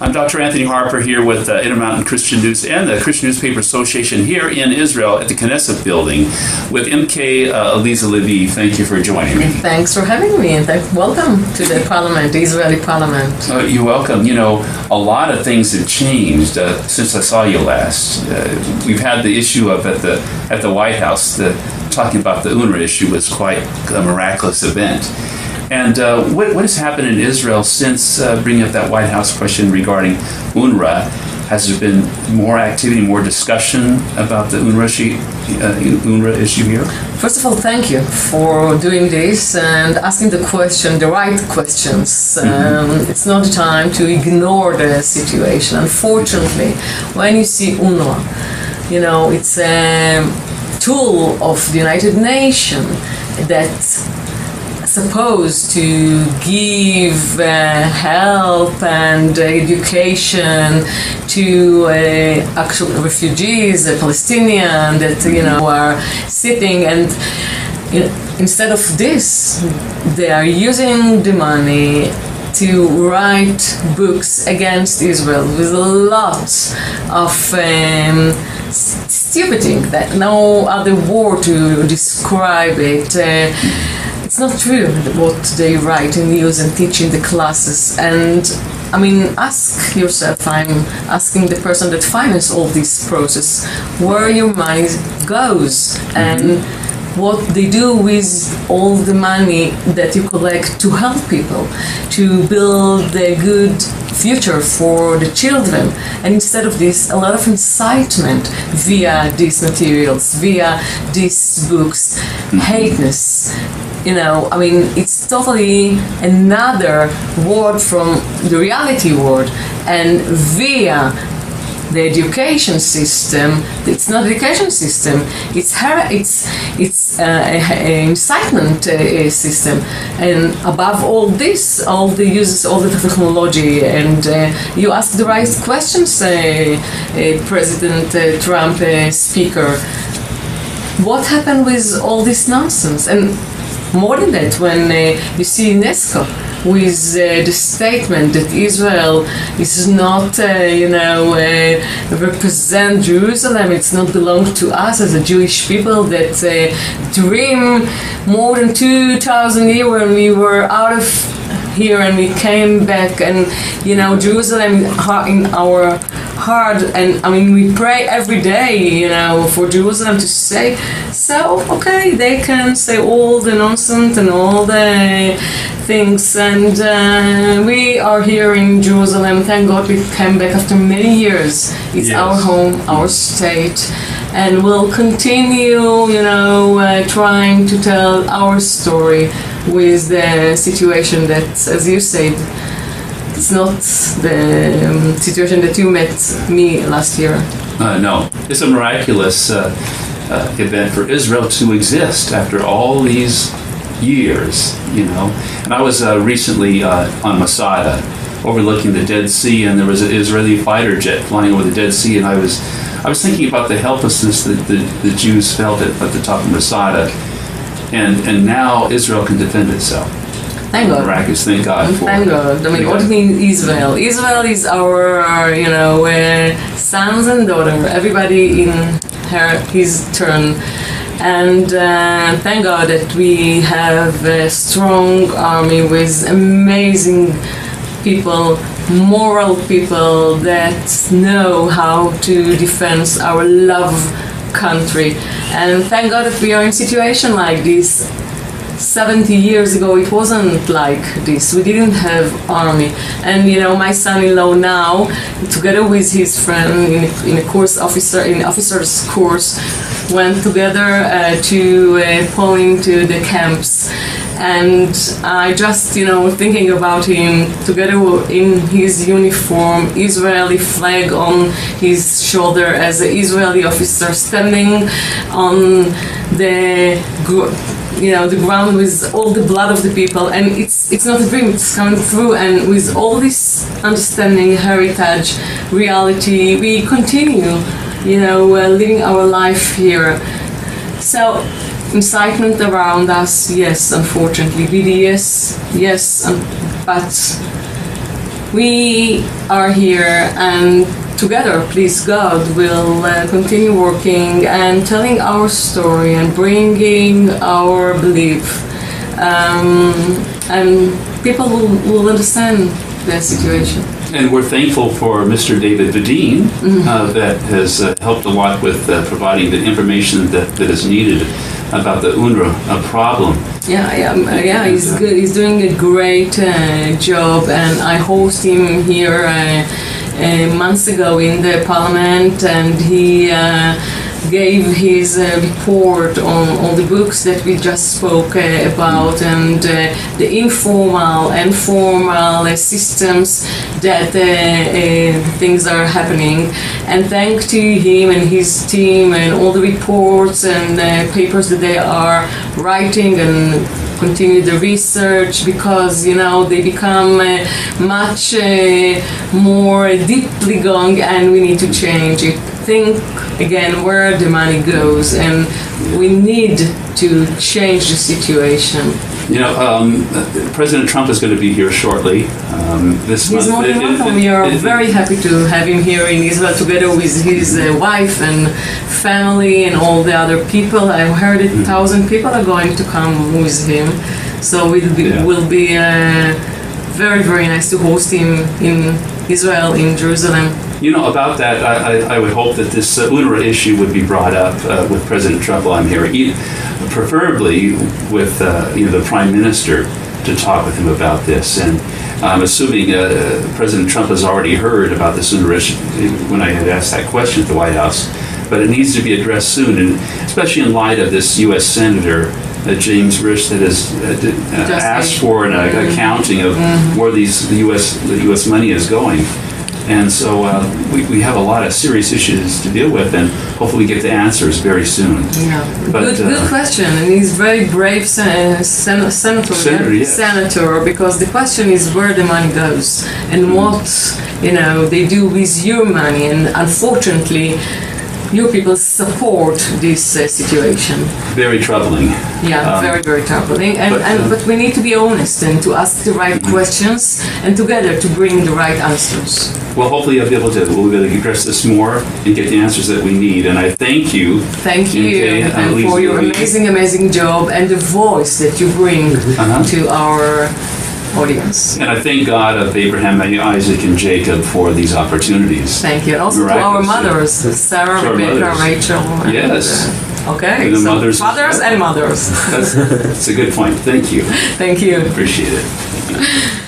I'm Dr. Anthony Harper here with InterMountain Christian News and the Christian Newspaper Association here in Israel at the Knesset building with MK Eliza Levi. Thank you for joining me. Thanks for having me, and welcome to the Parliament, the Israeli Parliament. You're welcome. You know, a lot of things have changed since I saw you last. We've had the issue of at the White House. Talking about the UNRWA issue was quite a miraculous event. And what has happened in Israel since bringing up that White House question regarding UNRWA? Has there been more activity, more discussion about the UNRWA issue here? First of all, thank you for doing this and asking the right questions. It's not time to ignore the situation. Unfortunately, when you see UNRWA, you know, it's a tool of the United Nations that's supposed to give help and education to actual refugees, Palestinians that are sitting, and instead of this, they are using the money to write books against Israel with lots of stupid things that no other word to describe it. It's not true what they write and use and teach in the classes. And I mean, ask yourself, I'm asking the person that finances all this process, where your money goes and what they do with all the money that you collect to help people, to build a good future for the children. And instead of this, a lot of incitement via these materials, via these books, hateness. I mean, it's totally another word from the reality world, and via the education system, it's not education system, it's an incitement system, and above all this, all the uses, all the technology, and you ask the right questions, President Trump, speaker, what happened with all this nonsense? And more than that, when you see UNESCO with the statement that Israel is not, represent Jerusalem, it's not belong to us as a Jewish people, that dream more than 2,000 years when we were out of here and we came back, and Jerusalem in our heart, and I mean we pray every day, for Jerusalem to say. So okay, they can say all the nonsense and all the things, and we are here in Jerusalem. Thank God we came back after many years. It's our home, our state, and we'll continue, trying to tell our story with the situation that, as you said, it's not the situation that you met me last year. No, it's a miraculous event for Israel to exist after all these years, And I was recently on Masada, overlooking the Dead Sea, and there was an Israeli fighter jet flying over the Dead Sea, and I was thinking about the helplessness that the Jews felt at the top of Masada, and now Israel can defend itself. Thank God. Miraculous. Thank God for. Thank God. I mean, what do you mean Israel? Israel is our, sons and daughters. Everybody in his turn. And thank God that we have a strong army with amazing people, moral people that know how to defend our love country. And thank God that we are in a situation like this. 70 years ago it wasn't like this. We didn't have army, and my son-in-law now, together with his friend in a officer's course, went together to Poland to the camps, and I just thinking about him together in his uniform, Israeli flag on his shoulder as an Israeli officer, standing on the ground with all the blood of the people, and it's not a dream, it's coming through, and with all this understanding, heritage, reality, we continue, living our life here. So, incitement around us, yes, unfortunately, BDS, yes, but we are here, and together, please God, we'll continue working and telling our story and bringing our belief, and people will understand the situation. And we're thankful for Mr. David Vadine that has helped a lot with providing the information that is needed about the UNRWA problem. Yeah, he's good. He's doing a great job, and I host him here months ago in the parliament, and he gave his report on all the books that we just spoke about, and the informal and formal systems that things are happening. And thanks to him and his team and all the reports and papers that they are writing, and continue the research, because they become much more deeply going, and we need to change it. Think again where the money goes, and we need to change the situation. President Trump is going to be here shortly. This He's more than welcome. We are very happy to have him here in Israel, together with his wife and family and all the other people. I've heard 1,000 people are going to come with him, so it will be very, very nice to host him in Israel, in Jerusalem. About that, I would hope that this UNRWA issue would be brought up with President Trump while I'm here, preferably with the Prime Minister, to talk with him about this. And I'm assuming President Trump has already heard about this UNRWA issue when I had asked that question at the White House. But it needs to be addressed soon, and especially in light of this U.S. Senator James Risch that has asked for an accounting of where the U.S. money is going. And so we have a lot of serious issues to deal with, and hopefully we get the answers very soon. Yeah, but, good question, and he's very brave senator, because the question is where the money goes and what they do with your money, and unfortunately, your people support this situation. Very troubling. Yeah, very, very troubling. But we need to be honest and to ask the right questions, and together to bring the right answers. Well, hopefully we'll be able to address this more and get the answers that we need. And I thank you. Thank you for your amazing job and the voice that you bring to our audience. And I thank God of Abraham, Isaac, and Jacob for these opportunities. Thank you. And also to our mothers, Sarah, Rebecca, Rachel. Yes. Okay, and so fathers and mothers. That's a good point. Thank you. Thank you. Appreciate it.